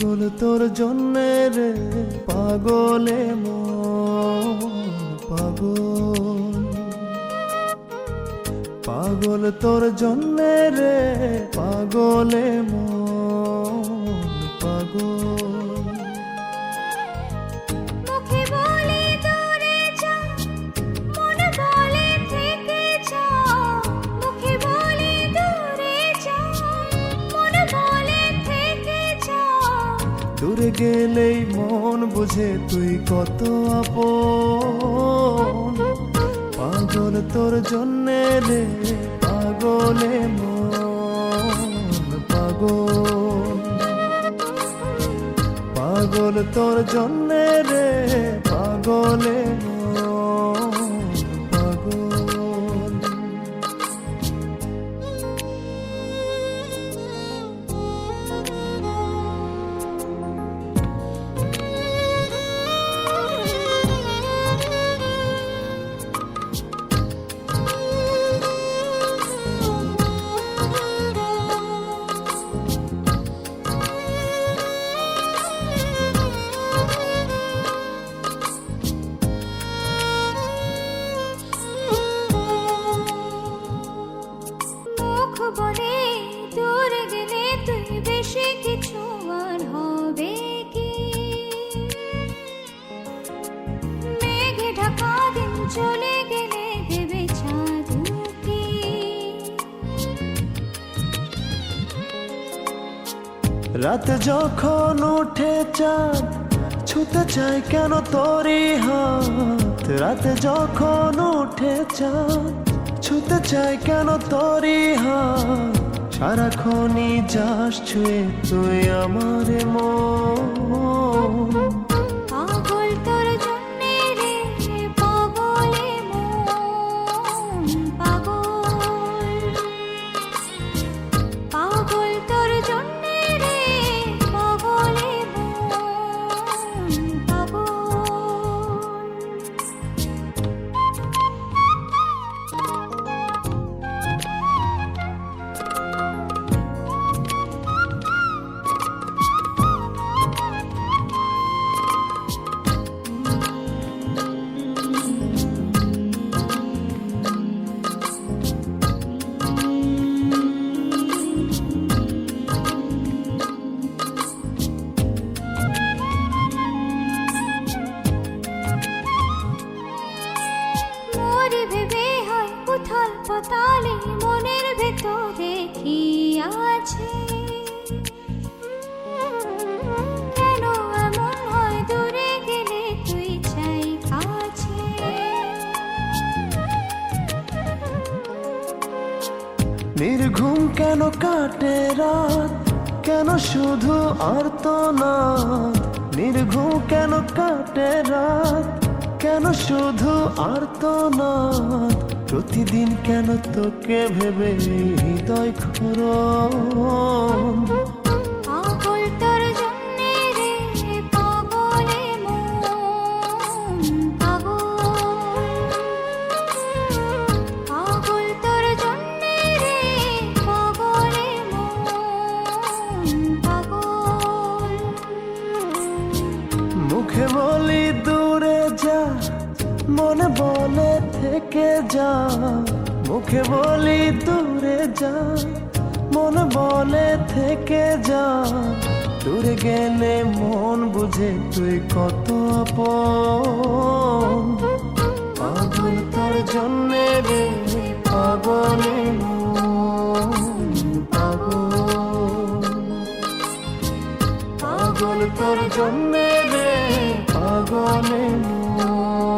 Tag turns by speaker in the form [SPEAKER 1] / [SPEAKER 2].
[SPEAKER 1] পাগল তোর জন্যে রে পাগলে মন পাগল, পাগল তোর জন্যে রে পাগলে মন পাগল।
[SPEAKER 2] মুখে বলে দূরে যা, মনে বলে থেকে যা। মুখে বলে দূরে যা, মনে বলে থেকে যা।
[SPEAKER 1] দূরে গেলেই মন বুঝে তুই কত আপন, পাগল তোর জন্যে রে পাগলে মন পাগল, পাগল তোর জন্যে রে পাগলে মন পাগল।
[SPEAKER 2] মুখ বলে দূরে গেলে তুই বেশি কিছু আর হবে কি? মেঘে ঢাকা দিন চলে গেলে দেবে চাঁদ উঁকি।
[SPEAKER 1] রাত যখন উঠে চাঁদ ছুতে চাই কেন তোরই হাত, রাত যখন উঠে চাঁদ ছুতে চাই কেন তোরই হাত। সারাক্ষণই যাস ছুঁয়ে তুই আমার মন,
[SPEAKER 2] পাগল তোর জন্যে রে পাগলে মন পাগল, পাগল তোর জন্যে রে পাগলে মন পাগল। মোরে ভেবে হয় উথাল পাতালে মনের ভেতরে কি আছে? কেন এমন হয় দূরে গেলে তুই চাই কাছে?
[SPEAKER 1] নির্ঘুম কেন কাটে রাত, কেন শুধু আর্তনাদ। নির্ঘুম কেন কাটে রাত, কেন শুধু আর্তনাদ। প্রতিদিন কেন তোকে ভেবে হৃদয় ক্ষরণ,
[SPEAKER 2] পাগল তোর জন্যে রে পাগলে মন পাগল, পাগল তোর জন্যে রে পাগলে মন পাগল।
[SPEAKER 1] মুখে বলি দূরে যা, মনে বলে থেকে যা। মুখে বলি দূরে যা, মনে বলে থেকে যা। দূরে গেলে মন বুঝে তুই কত আপন, পাগল তোর জন্যে রে পাগলে মন পাগল, পাগল তোর জন্যে রে পাগলে মন